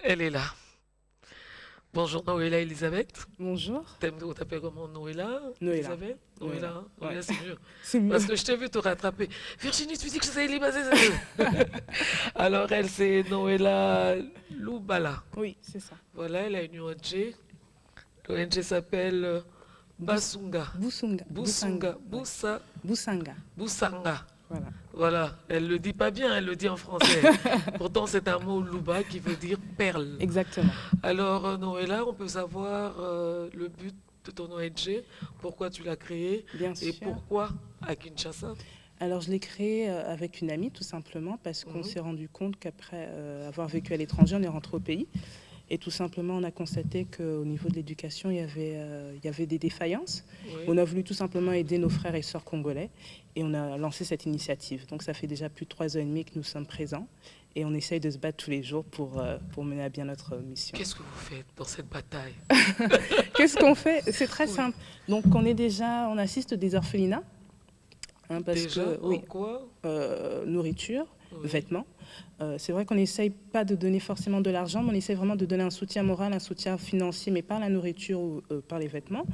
Elle est là. Bonjour Noëlla Elisabeth. Bonjour. On t'appelle comment Noëlla Noëlla. Elisabeth Noëlla, Noëlla. hein? Ouais. Noëlla, c'est mieux. C'est mieux. Parce que je t'ai vu te rattraper. Virginie, tu dis que c'est Elisabeth. Alors elle, c'est Noëlla Loubala. Oui, c'est ça. Voilà, elle a une ONG. L'ONG s'appelle Basunga. Boussanga. Bousunga. Ouais. Boussanga. Boussanga. Voilà. Voilà, elle le dit pas bien, elle le dit en français. Pourtant, c'est un mot Louba qui veut dire perle. Exactement. Alors, Noëlla, on peut savoir le but de ton ONG, pourquoi tu l'as créé Bien et sûr. pourquoi à Kinshasa? Alors, je l'ai créé avec une amie, tout simplement, parce qu'on Mhm. s'est rendu compte qu'après avoir vécu à l'étranger, on est rentré au pays. Et tout simplement, on a constaté qu'au niveau de l'éducation, il y avait des défaillances. Oui. On a voulu tout simplement aider nos frères et sœurs congolais et on a lancé cette initiative. Donc ça fait déjà plus de 3 ans et demi que nous sommes présents et on essaye de se battre tous les jours pour mener à bien notre mission. Qu'est-ce que vous faites dans cette bataille? Qu'est-ce qu'on fait? C'est très Oui. simple. Donc on assiste des orphelinats. Parce Déjà, que, en oui, quoi? nourriture, Oui. vêtements. C'est vrai qu'on n'essaye pas de donner forcément de l'argent, mais on essaie vraiment de donner un soutien moral, un soutien financier, mais par la nourriture ou par les vêtements.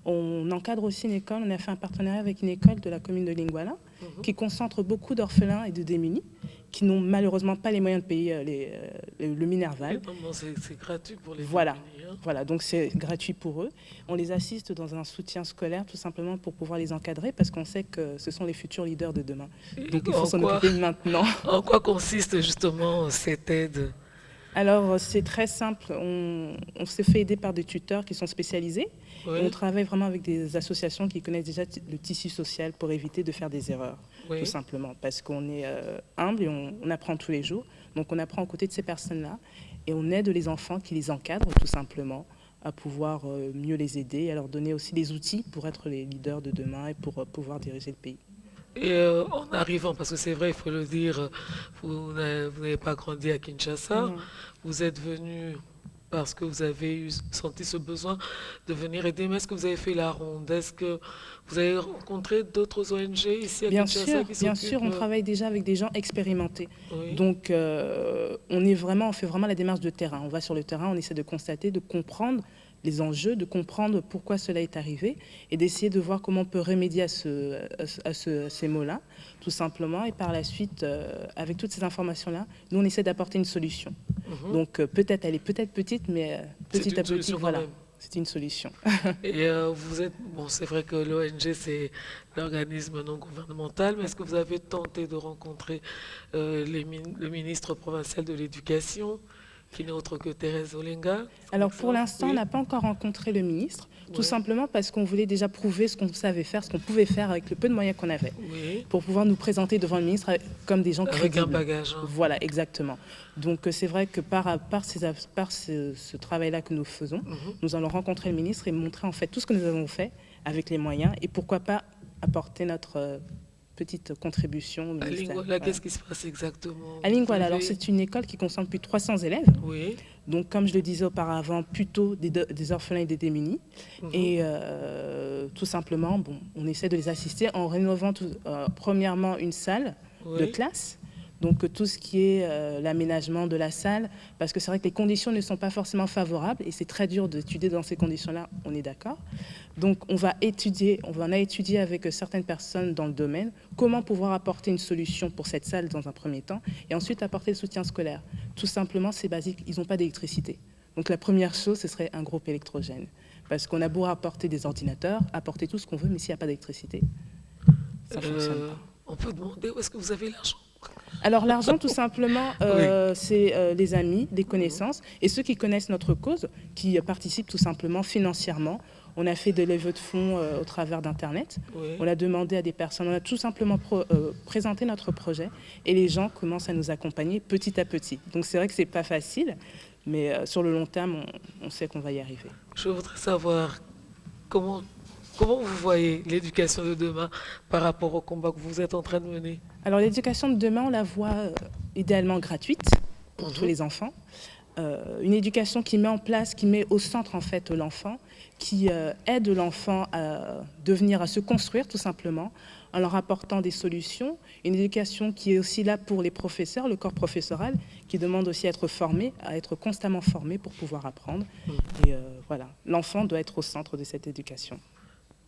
On encadre aussi une école, on a fait un partenariat avec une école de la commune de Lingwala, Mhm. qui concentre beaucoup d'orphelins et de démunis, qui n'ont malheureusement pas les moyens de payer le Minerval. Non, non, c'est gratuit pour les Voilà. démunis, hein. Voilà, donc c'est gratuit pour eux. On les assiste dans un soutien scolaire, tout simplement pour pouvoir les encadrer, parce qu'on sait que ce sont les futurs leaders de demain. Donc il faut En s'en quoi, occuper maintenant. en quoi consiste justement cette aide? Alors c'est très simple, on s'est fait aider par des tuteurs qui sont spécialisés. Et on Oui, travaille vraiment avec des associations qui connaissent déjà le tissu social pour éviter de faire des erreurs, tout oui. simplement. Parce qu'on est humble et on apprend tous les jours. Donc on apprend aux côtés de ces personnes-là et on aide les enfants qui les encadrent tout simplement à pouvoir mieux les aider et à leur donner aussi des outils pour être les leaders de demain et pour pouvoir diriger le pays. Et en arrivant, parce que c'est vrai, il faut le dire, vous n'avez pas grandi à Kinshasa, Non. vous êtes venu parce que vous avez senti ce besoin de venir aider. Mais est-ce que vous avez fait la ronde? Est-ce que vous avez rencontré d'autres ONG ici à Kinshasa qui Bien sûr, s'occupent? on travaille déjà avec des gens expérimentés. Oui, Donc, on fait vraiment la démarche de terrain. On va sur le terrain, on essaie de constater, de comprendre les enjeux, de comprendre pourquoi cela est arrivé et d'essayer de voir comment on peut remédier à ces mots-là, tout simplement. Et par la suite, avec toutes ces informations-là, nous, on essaie d'apporter une solution. mhm. Donc, peut-être, elle est peut-être petite, mais C'est petit une à petit, solution quand voilà, même. c'est une solution. Et vous êtes, bon, c'est vrai que l'ONG, c'est l'organisme non gouvernemental, mais est-ce que vous avez tenté de rencontrer le ministre provincial de l'Éducation, qui n'est autre que Thérèse Olenga, par Alors pour exemple? l'instant, on Oui, n'a pas encore rencontré le ministre, tout ouais, simplement parce qu'on voulait déjà prouver ce qu'on savait faire, ce qu'on pouvait faire avec le peu de moyens qu'on avait, oui, pour pouvoir nous présenter devant le ministre comme des gens avec un crédibles. bagage, hein. Voilà, exactement. Donc c'est vrai que par ce travail-là que nous faisons, Mhm. nous allons rencontrer le ministre et montrer en fait tout ce que nous avons fait avec les moyens et pourquoi pas apporter notre petite contribution au À ministère. Lingwala, Voilà. qu'est-ce qui se passe exactement? À Vous Lingwala, alors avez... c'est une école qui concentre plus de 300 élèves. Oui, Donc, comme je le disais auparavant, plutôt des orphelins et des démunis. mhm, Et tout simplement, bon, on essaie de les assister en rénovant premièrement une salle de oui. classe. Donc, tout ce qui est l'aménagement de la salle, parce que c'est vrai que les conditions ne sont pas forcément favorables et c'est très dur d'étudier dans ces conditions-là, on est d'accord. Donc, on va en a étudié avec certaines personnes dans le domaine comment pouvoir apporter une solution pour cette salle dans un premier temps et ensuite apporter le soutien scolaire. Tout simplement, c'est basique, ils n'ont pas d'électricité. Donc, la première chose, ce serait un groupe électrogène. Parce qu'on a beau apporter des ordinateurs, apporter tout ce qu'on veut, mais s'il n'y a pas d'électricité, ça ne fonctionne pas. On peut demander où est-ce que vous avez l'argent? Alors l'argent, tout simplement, Oui. c'est les amis, les connaissances et ceux qui connaissent notre cause, qui participent tout simplement financièrement. On a fait des levées de fonds au travers d'Internet. Oui. On a demandé à des personnes, on a tout simplement présenté notre projet et les gens commencent à nous accompagner petit à petit. Donc c'est vrai que c'est pas facile, mais sur le long terme, on sait qu'on va y arriver. Je voudrais savoir comment, comment vous voyez l'éducation de demain par rapport au combat que vous êtes en train de mener. Alors l'éducation de demain, on la voit idéalement gratuite pour tous Mhm. les enfants. Une éducation qui met en place, qui met au centre en fait l'enfant, qui aide l'enfant à devenir, à se construire tout simplement, en leur apportant des solutions. Une éducation qui est aussi là pour les professeurs, le corps professoral, qui demande aussi à être formé, à être constamment formé pour pouvoir apprendre. Et voilà, l'enfant doit être au centre de cette éducation.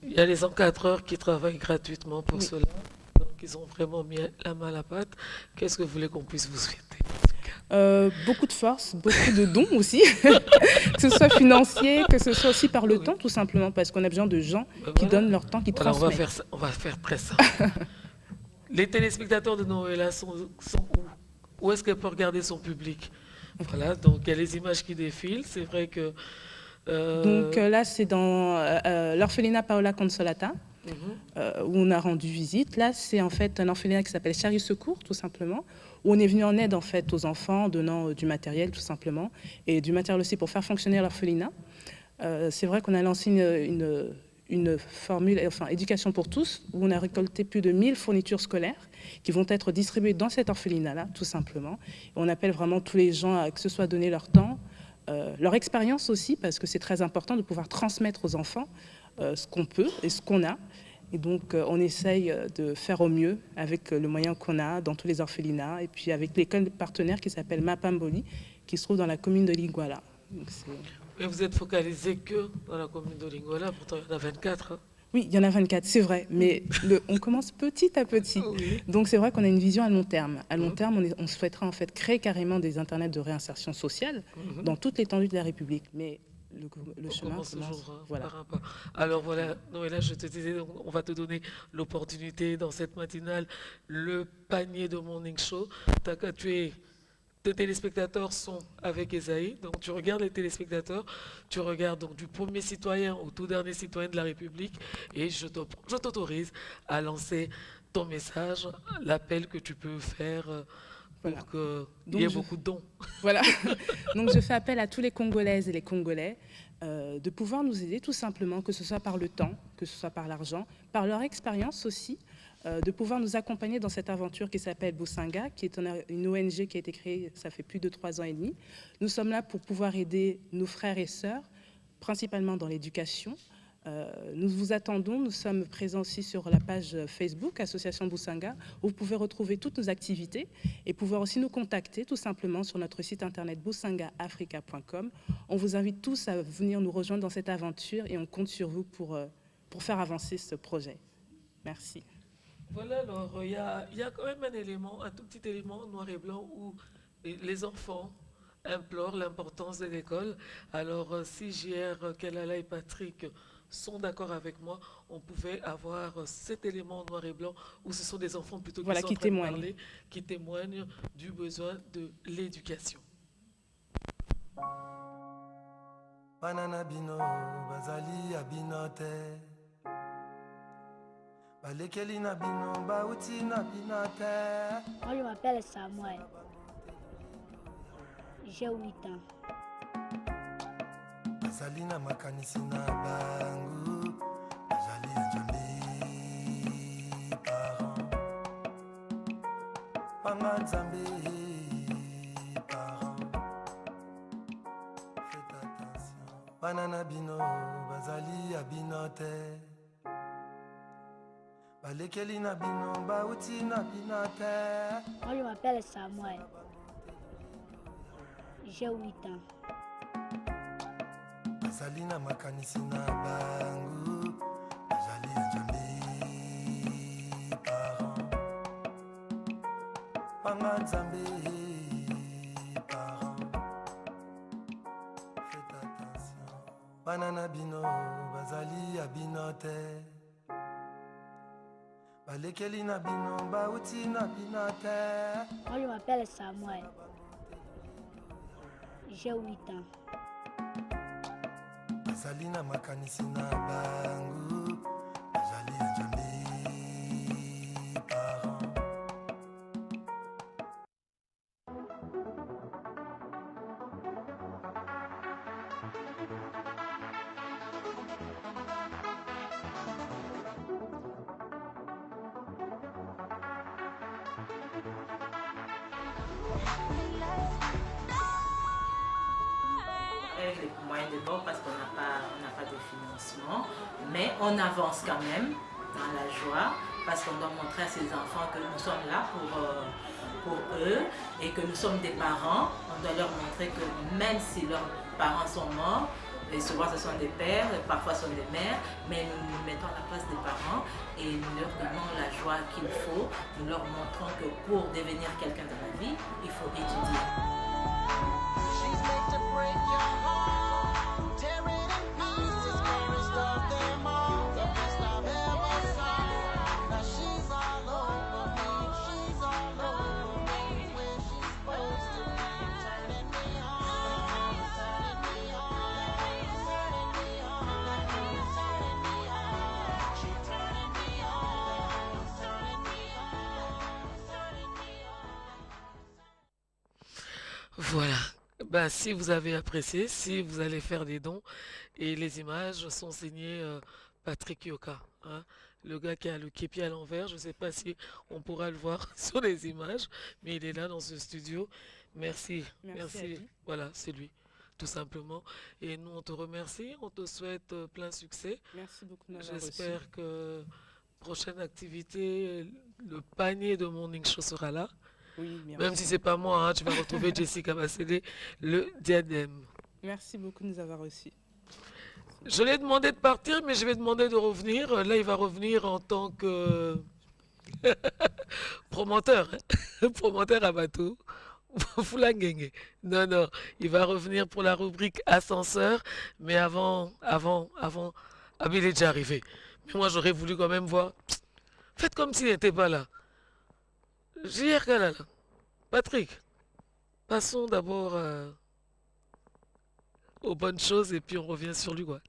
Il y a les encadreurs qui travaillent gratuitement pour Oui. cela. Donc, ils ont vraiment mis la main à la pâte. Qu'est-ce que vous voulez qu'on puisse vous souhaiter? Beaucoup de force, beaucoup de dons aussi, que ce soit financier, que ce soit aussi par le temps, tout simplement, parce qu'on a besoin de gens qui donnent leur temps, qui Voilà, transmettent. on va faire très simple. Les téléspectateurs de Noëlla sont où? Où est-ce qu'elle peut regarder son public? Voilà, donc il y a les images qui défilent. C'est vrai que... Donc là, c'est dans l'orphelinat Paola Consolata, où on a rendu visite. Là, c'est en fait un orphelinat qui s'appelle Charlie Secours, tout simplement, où on est venu en aide en fait aux enfants, en donnant du matériel, tout simplement, et du matériel aussi pour faire fonctionner l'orphelinat. C'est vrai qu'on a lancé une formule, enfin, éducation pour tous, où on a récolté plus de 1000 fournitures scolaires qui vont être distribuées dans cet orphelinat-là, tout simplement. Et on appelle vraiment tous les gens à que ce soit donner leur temps, leur expérience aussi, parce que c'est très important de pouvoir transmettre aux enfants ce qu'on peut et ce qu'on a. Et donc, on essaye de faire au mieux avec le moyen qu'on a dans tous les orphelinats, et puis avec l'école partenaire qui s'appelle Mapamboli, qui se trouve dans la commune de Liguala. Et vous êtes focalisé que dans la commune de Liguala, pourtant il y en a 24. Hein. Oui, il y en a 24, c'est vrai, mais on commence petit à petit. Oui. Donc c'est vrai qu'on a une vision à long terme. À long terme, on souhaitera en fait créer carrément des internets de réinsertion sociale dans toute l'étendue de la République. Mais le chemin commence toujours voilà. par un pas. Alors voilà, Noëlla, je te disais, on va te donner l'opportunité dans cette matinale, le panier de Morning Show. Tes téléspectateurs sont avec Esaïe, donc tu regardes les téléspectateurs, tu regardes donc du premier citoyen au tout dernier citoyen de la République, et je t'autorise à lancer ton message, l'appel que tu peux faire pour qu'il y ait beaucoup de dons. Voilà, donc je fais appel à tous les Congolaises et les Congolais de pouvoir nous aider tout simplement, que ce soit par le temps, que ce soit par l'argent, par leur expérience aussi, de pouvoir nous accompagner dans cette aventure qui s'appelle Boussanga, qui est une ONG qui a été créée, ça fait plus de 3 ans et demi. Nous sommes là pour pouvoir aider nos frères et sœurs, principalement dans l'éducation. Nous vous attendons, nous sommes présents aussi sur la page Facebook, Association Boussanga, où vous pouvez retrouver toutes nos activités et pouvoir aussi nous contacter tout simplement sur notre site internet boussangaafrica.com. On vous invite tous à venir nous rejoindre dans cette aventure et on compte sur vous pour faire avancer ce projet. Merci. Voilà, alors il y a quand même un tout petit élément noir et blanc où les enfants implorent l'importance de l'école. Alors si JR, Kelala et Patrick sont d'accord avec moi, on pouvait avoir cet élément noir et blanc où ce sont des enfants plutôt qui sont en train de parler, qui témoignent du besoin de l'éducation. Banana bino, bazali abinote. Moi, je m'appelle Samuel. J'ai 8 ans. Salina makanisina bangu, jali jambi parents. Panga zambi parents. Faites attention. Banana bino, bazali abinote. Moi, je m'appelle Samuel. J'ai 8 ans. Salina makanisina bangu, jali jambi parents. Panga zambi parents. Faites attention. Banana bino, bazali abinote. Moi, je m'appelle Samuel. J'ai 8 ans. Salina makanisina bangu, jali jambi parents. avec les moyens de bord parce qu'on n'a pas de financement. Mais on avance quand même dans la joie parce qu'on doit montrer à ces enfants que nous sommes là pour eux et que nous sommes des parents. On doit leur montrer que même si leurs parents sont morts, et souvent ce sont des pères, parfois ce sont des mères, mais nous nous mettons à la place des parents et nous leur donnons la joie qu'il faut. Nous leur montrons que pour devenir quelqu'un dans la vie, il faut étudier. Voilà. Ben, si vous avez apprécié, si vous allez faire des dons, et les images sont signées Patrick Yoka, hein, le gars qui a le képi à l'envers. Je ne sais pas si on pourra le voir sur les images, mais il est là dans ce studio. Merci, Merci à merci. lui. Voilà, c'est lui, tout simplement. Et nous, on te remercie, on te souhaite plein succès. Merci beaucoup de m'avoir reçu. J'espère que prochaine activité, le panier de Morning Show sera là. Oui, bien Même si sûr. c'est pas moi, hein, tu vas retrouver Jessica Bassélé, le diadème. Merci beaucoup de nous avoir reçus. Je l'ai demandé de partir, mais je vais demander de revenir. Là, il va revenir en tant que promoteur, hein. Promoteur à bateau. Fulangenge. Non, non, il va revenir pour la rubrique ascenseur, mais avant, ah, mais il est déjà arrivé. Mais moi, j'aurais voulu quand même voir. Faites comme s'il n'était pas là. JR Kalala. Patrick, passons d'abord aux bonnes choses et puis on revient sur lui, quoi.